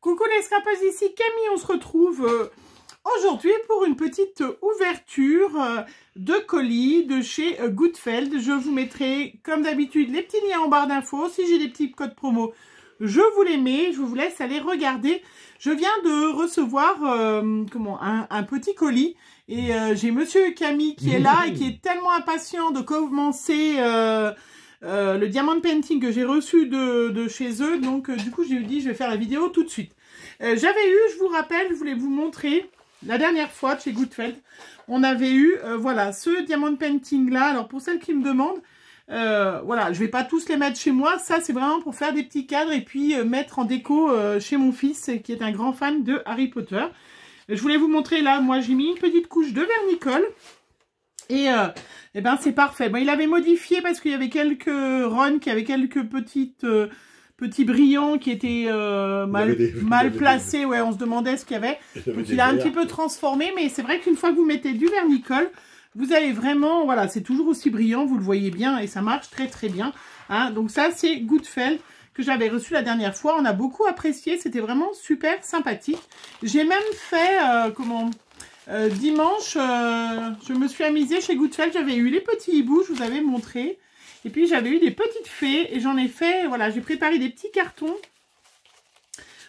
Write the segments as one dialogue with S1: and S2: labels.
S1: Coucou les scrapeuses, ici Camille, on se retrouve aujourd'hui pour une petite ouverture de colis de chez Goodfeldt. Je vous mettrai comme d'habitude les petits liens en barre d'infos. Si j'ai des petits codes promo, je vous les mets, je vous laisse aller regarder. Je viens de recevoir un petit colis et j'ai monsieur Camille qui est là et qui est tellement impatient de commencer le diamond painting que j'ai reçu de chez eux. Donc du coup j'ai dit je vais faire la vidéo tout de suite. J'avais eu, je vous rappelle, je voulais vous montrer la dernière fois de chez Goodfeldt, on avait eu voilà ce diamond painting là. Alors pour celles qui me demandent, voilà, je vais pas tous les mettre chez moi, ça c'est vraiment pour faire des petits cadres et puis mettre en déco chez mon fils qui est un grand fan de Harry Potter. Je voulais vous montrer là, moi j'ai mis une petite couche de vernicole et ben c'est parfait. Bon, il avait modifié parce qu'il y avait quelques runs qui avaient quelques petits brillants qui étaient mal placés. Ouais, on se demandait ce qu'il y avait. Donc il a un petit peu transformé, mais c'est vrai qu'une fois que vous mettez du vernicole, vous allez vraiment, voilà, c'est toujours aussi brillant, vous le voyez bien, et ça marche très très bien. Hein. Donc ça, c'est Goodfeldt que j'avais reçu la dernière fois. On a beaucoup apprécié, c'était vraiment super sympathique. J'ai même fait, dimanche, je me suis amusée chez Goodfeldt, j'avais eu les petits hiboux, je vous avais montré. Et puis j'avais eu des petites fées et j'en ai fait, voilà, j'ai préparé des petits cartons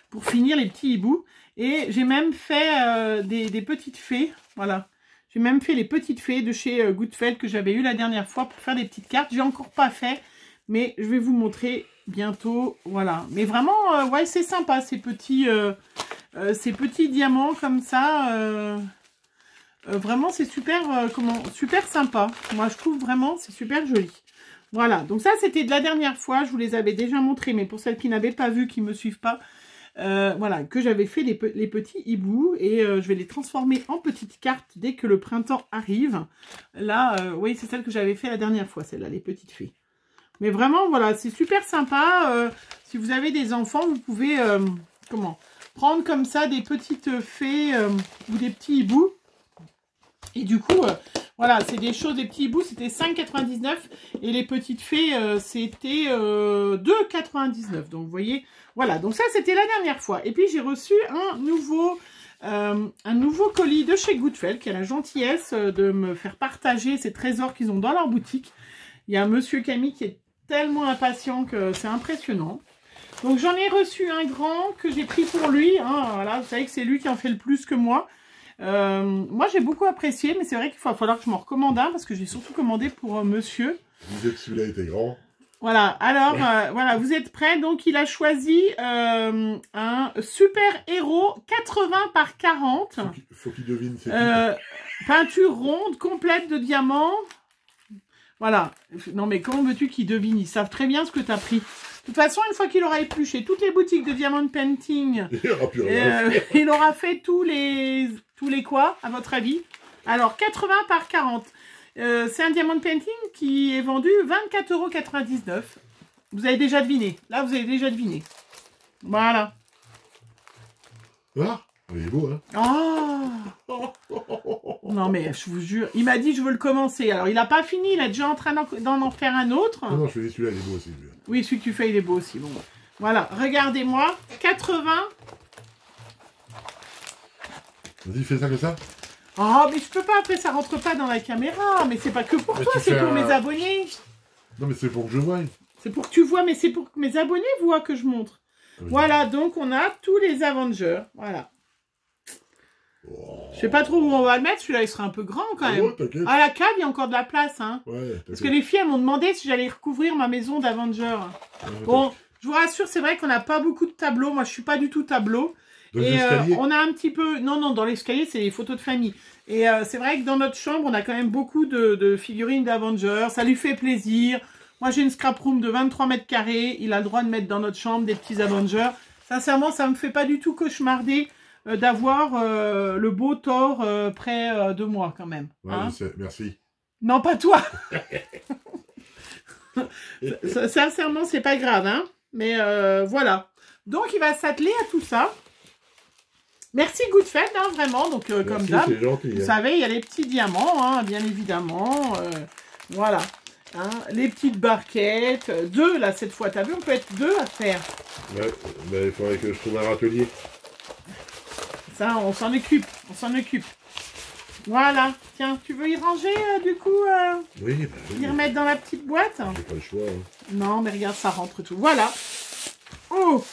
S1: pour finir les petits hiboux. Et j'ai même fait des petites fées, voilà. J'ai même fait les petites fées de chez Goodfeldt que j'avais eu la dernière fois pour faire des petites cartes. J'ai encore pas fait, mais je vais vous montrer bientôt, voilà. Mais vraiment, ouais, c'est sympa ces petits diamants comme ça. Vraiment, c'est super, super sympa. Moi, je trouve vraiment, c'est super joli. Voilà, donc ça c'était de la dernière fois, je vous les avais déjà montrés, mais pour celles qui n'avaient pas vu, qui ne me suivent pas, voilà, que j'avais fait les petits hiboux et je vais les transformer en petites cartes dès que le printemps arrive. Là, oui, c'est celle que j'avais fait la dernière fois, celle-là, les petites fées. Mais vraiment, voilà, c'est super sympa. Si vous avez des enfants, vous pouvez, prendre comme ça des petites fées ou des petits hiboux. Et du coup, voilà, c'est des choses, des petits hiboux, c'était 5,99 et les petites fées, c'était 2,99. Donc, vous voyez, voilà. Donc, ça, c'était la dernière fois. Et puis, j'ai reçu un nouveau colis de chez Goodfeldt qui a la gentillesse de me faire partager ces trésors qu'ils ont dans leur boutique. Il y a un monsieur Camille qui est tellement impatient que c'est impressionnant. Donc, j'en ai reçu un grand que j'ai pris pour lui. Hein, voilà, vous savez que c'est lui qui en fait le plus que moi. Moi j'ai beaucoup apprécié, mais c'est vrai qu'il va falloir que je m'en recommande un parce que j'ai surtout commandé pour monsieur.
S2: Vous dites que celui-là était grand.
S1: Voilà, alors voilà, vous êtes prêts? Donc il a choisi un super héros 80 par 40.
S2: Faut qu'il devine.
S1: Peinture ronde, complète de diamants. Voilà. Non mais comment veux-tu qu'ils devinent? Ils savent très bien ce que tu as pris. De toute façon, une fois qu'il aura épluché toutes les boutiques de diamond painting, il aura fait tous les quoi, à votre avis? Alors, 80 par 40. C'est un diamond painting qui est vendu 24,99 €. Vous avez déjà deviné. Là, vous avez déjà deviné. Voilà.
S2: Ah, il est beau, hein?
S1: Oh non, mais je vous jure. Il m'a dit, je veux le commencer. Alors, il n'a pas fini. Il est déjà en train d'en faire un autre.
S2: Non, je te dis, celui-là, il est beau aussi.
S1: Oui, celui que tu fais, il est beau aussi. Bon, voilà, regardez-moi. 80.
S2: Vas-y, fais ça comme ça.
S1: Oh, mais je peux pas. Après, ça rentre pas dans la caméra. Mais c'est pas que pour toi, c'est pour mes abonnés.
S2: Non, mais c'est pour que je voie.
S1: C'est pour que tu vois, mais c'est pour que mes abonnés voient que je montre. Oui. Voilà, donc on a tous les Avengers. Voilà. Oh. Je sais pas trop où on va le mettre. Celui-là, il sera un peu grand quand même.
S2: Ouais,
S1: à la cave, il y a encore de la place. Hein.
S2: Ouais,
S1: parce que les filles, elles m'ont demandé si j'allais recouvrir ma maison d'Avengers. Bon, je vous rassure, c'est vrai qu'on n'a pas beaucoup de tableaux. Moi, je suis pas du tout tableau. Et on a un petit peu... Non, dans l'escalier, c'est les photos de famille. Et c'est vrai que dans notre chambre, on a quand même beaucoup de figurines d'Avengers. Ça lui fait plaisir. Moi, j'ai une scrap room de 23 mètres carrés. Il a le droit de mettre dans notre chambre des petits Avengers. Sincèrement, ça me fait pas du tout cauchemarder d'avoir le beau Thor près de moi, quand même.
S2: Ouais,
S1: hein,
S2: je sais. Merci.
S1: Non, pas toi. Sincèrement, c'est pas grave. Hein, mais voilà. Donc, il va s'atteler à tout ça. Merci Goodfeldt, hein, vraiment. Donc, comme d'hab, vous savez, il y a les petits diamants, hein, bien évidemment. Voilà. Hein, les petites barquettes. 2 là cette fois. T'as vu, on peut être 2 à faire.
S2: Ouais, mais il faudrait que je trouve un râtelier.
S1: Ça, on s'en occupe. On s'en occupe. Voilà. Tiens, tu veux y ranger du coup
S2: Oui, bah oui.
S1: y remettre dans la petite boîte?
S2: J'ai pas le choix. Hein.
S1: Non, mais regarde, ça rentre tout. Voilà. Oh,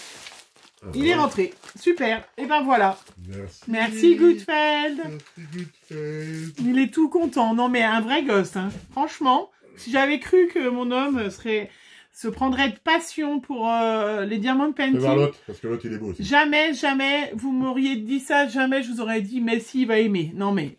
S2: Ah,
S1: il est rentré. Super. Et ben voilà.
S2: Merci.
S1: Merci Goodfeld.
S2: Merci Goodfeld.
S1: Il est tout content. Non, mais un vrai gosse. Hein. Franchement, si j'avais cru que mon homme se prendrait de passion pour les diamants
S2: Fais voir
S1: painting,
S2: l'autre, parce que l'autre il est beau aussi.
S1: jamais, jamais, vous m'auriez dit ça. Jamais je vous aurais dit, mais si, il va aimer. Non, mais...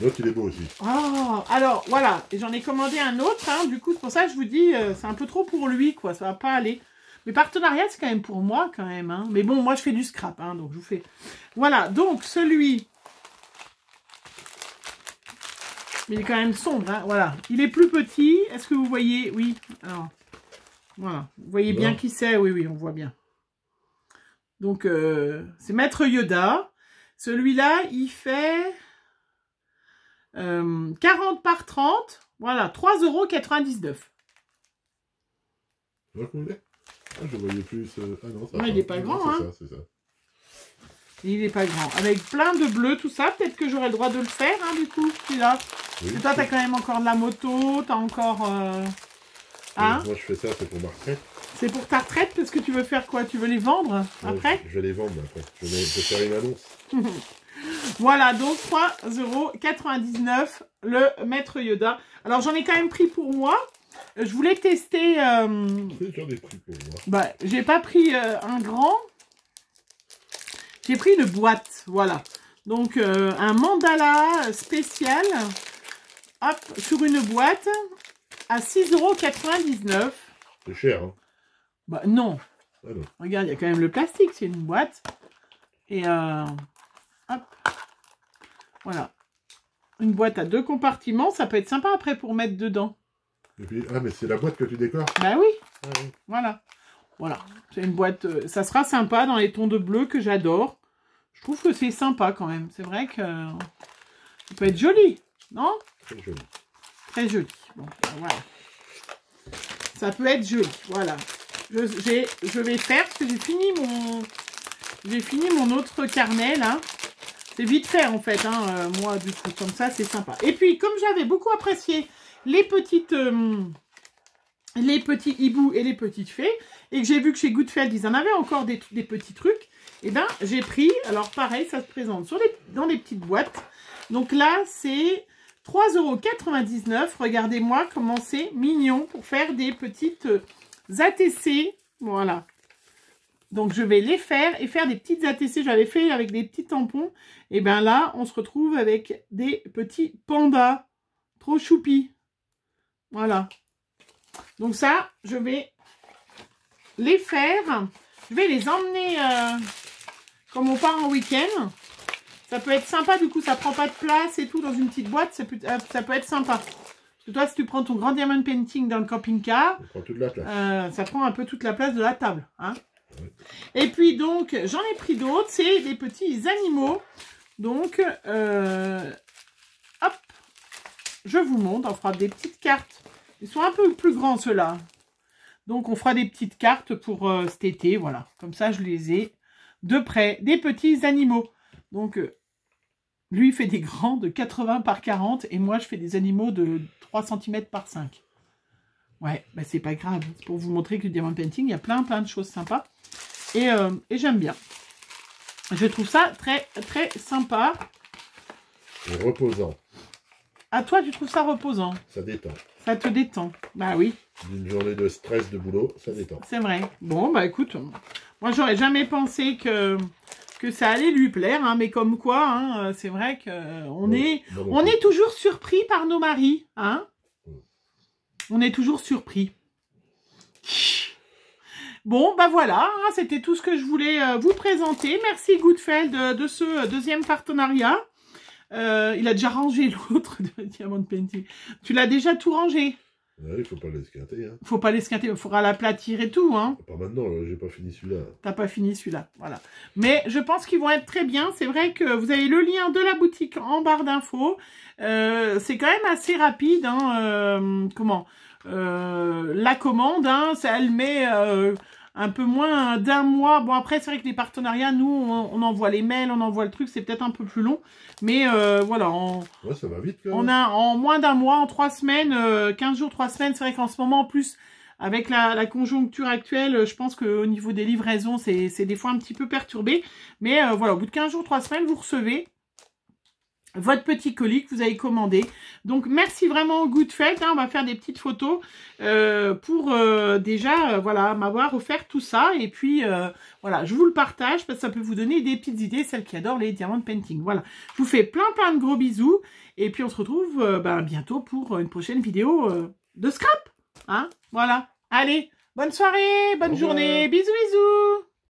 S2: L'autre il est beau aussi.
S1: Oh, alors, voilà. Et j'en ai commandé un autre. Hein. Du coup, c'est pour ça que je vous dis, c'est un peu trop pour lui, quoi. Ça va pas aller. Mais partenariat, c'est quand même pour moi, quand même. Hein. Mais bon, moi, je fais du scrap, hein, donc je vous fais... Voilà, donc, celui... Mais il est quand même sombre, hein, voilà. Il est plus petit. Est-ce que vous voyez? Oui. Alors, voilà. Vous voyez bien qui c'est? Oui, oui, on voit bien. Donc, c'est Maître Yoda. Celui-là, il fait 40 par 30. Voilà, 3,99 €.
S2: Ah, je voyais plus... Ah non, ça
S1: Ouais, il n'est pas grand, hein.
S2: C'est ça.
S1: Il n'est pas grand. Avec plein de bleus, tout ça. Peut-être que j'aurai le droit de le faire, hein, du coup, celui-là.
S2: Oui,
S1: Et toi, tu as quand même encore de la moto. Tu as encore... Hein?
S2: Moi, je fais ça, c'est pour ma retraite.
S1: C'est pour ta retraite, parce que tu veux faire quoi? Tu veux les vendre après?
S2: Je vais les vendre après. Je vais faire une annonce.
S1: Voilà, donc 3,99 € le Maître Yoda. Alors, j'en ai quand même pris pour moi. Je voulais tester...
S2: J'en ai pris pour moi.
S1: Bah, j'ai pas pris un grand. J'ai pris une boîte, voilà. Donc, un mandala spécial. Hop, sur une boîte à 6,99 €.
S2: C'est cher, hein?
S1: Bah, non.
S2: Ah non.
S1: Regarde, il y a quand même le plastique, c'est une boîte. Et, hop. Voilà. Une boîte à 2 compartiments, ça peut être sympa après pour mettre dedans.
S2: Et puis, ah, mais c'est la boîte que tu décores?
S1: Bah oui.
S2: Ah, oui.
S1: Voilà. Voilà. C'est une boîte, ça sera sympa dans les tons de bleu que j'adore. Je trouve que c'est sympa quand même. C'est vrai que ça peut être joli, non?
S2: Très joli.
S1: Très joli. Bon, ben voilà. Ça peut être joli, voilà. Je vais faire, parce que j'ai fini mon autre carnet, là. C'est vite fait, en fait, hein, moi, du coup. Comme ça, c'est sympa. Et puis, comme j'avais beaucoup apprécié les petits hiboux et les petites fées, et que j'ai vu que chez Goodfeld, ils en avaient encore des petits trucs, et ben j'ai pris, alors pareil, ça se présente dans les petites boîtes. Donc là, c'est 3,99 €. Regardez-moi comment c'est mignon pour faire des petites ATC. Voilà. Donc, je vais les faire et faire des petites ATC. J'avais fait avec des petits tampons. Et bien là, on se retrouve avec des petits pandas. Trop choupis. Voilà. Donc ça, je vais les faire. Je vais les emmener comme on part en week-end. Ça peut être sympa, du coup, ça prend pas de place et tout dans une petite boîte. Ça peut être sympa. Parce que toi, si tu prends ton grand diamond painting dans le camping-car,
S2: ça prend toute la place.
S1: Ça prend un peu toute la place de la table. Hein.
S2: Ouais.
S1: Et puis, donc, j'en ai pris d'autres. C'est des petits animaux. Donc, hop, je vous montre. On fera des petites cartes. Ils sont un peu plus grands, ceux-là. Donc, on fera des petites cartes pour cet été. Voilà. Comme ça, je les ai de près. Des petits animaux. Donc, lui, il fait des grands de 80 par 40 et moi, je fais des animaux de 3 cm par 5. Ouais, bah, c'est pas grave. C'est pour vous montrer que le diamond painting, il y a plein de choses sympas. Et j'aime bien. Je trouve ça très, très sympa.
S2: Et reposant.
S1: À toi, tu trouves ça reposant?
S2: Ça détend.
S1: Ça te détend. Bah oui.
S2: D'une journée de stress de boulot, ça détend.
S1: C'est vrai. Bon, bah écoute, moi, j'aurais jamais pensé que ça allait lui plaire, hein, mais comme quoi, hein, c'est vrai qu'on est toujours surpris par nos maris, hein. On est toujours surpris. Bon, bah voilà, hein, c'était tout ce que je voulais vous présenter. Merci Goodfeld de ce deuxième partenariat. Il a déjà rangé l'autre de Diamond Painting. Tu l'as déjà tout rangé?
S2: Ouais, il faut pas l'esquinter. Hein.
S1: Faut pas l'esquinter, il faudra l'aplatir et tout. Hein.
S2: Pas maintenant, j'ai pas fini celui-là.
S1: T'as pas fini celui-là, voilà. Mais je pense qu'ils vont être très bien. C'est vrai que vous avez le lien de la boutique en barre d'infos. C'est quand même assez rapide. Hein, la commande. Hein, ça, elle met un peu moins d'un mois. Bon, après, c'est vrai que les partenariats, nous, on envoie les mails, on envoie le truc, c'est peut-être un peu plus long. Mais voilà,
S2: ouais, ça va vite quand même.
S1: On a en moins d'un mois, en 3 semaines, 15 jours, 3 semaines. C'est vrai qu'en ce moment, en plus, avec la conjoncture actuelle, je pense qu'au niveau des livraisons, c'est des fois un petit peu perturbé. Mais voilà, au bout de 15 jours, 3 semaines, vous recevez votre petit colis que vous avez commandé. Donc, merci vraiment Goodfeldt. Hein, on va faire des petites photos pour déjà, voilà, m'avoir offert tout ça. Et puis, voilà, je vous le partage parce que ça peut vous donner des petites idées, celles qui adorent les diamants painting. Voilà, je vous fais plein de gros bisous. Et puis, on se retrouve bientôt pour une prochaine vidéo de scrap. Hein, voilà. Allez, bonne soirée, bonne journée. Bisous, bisous.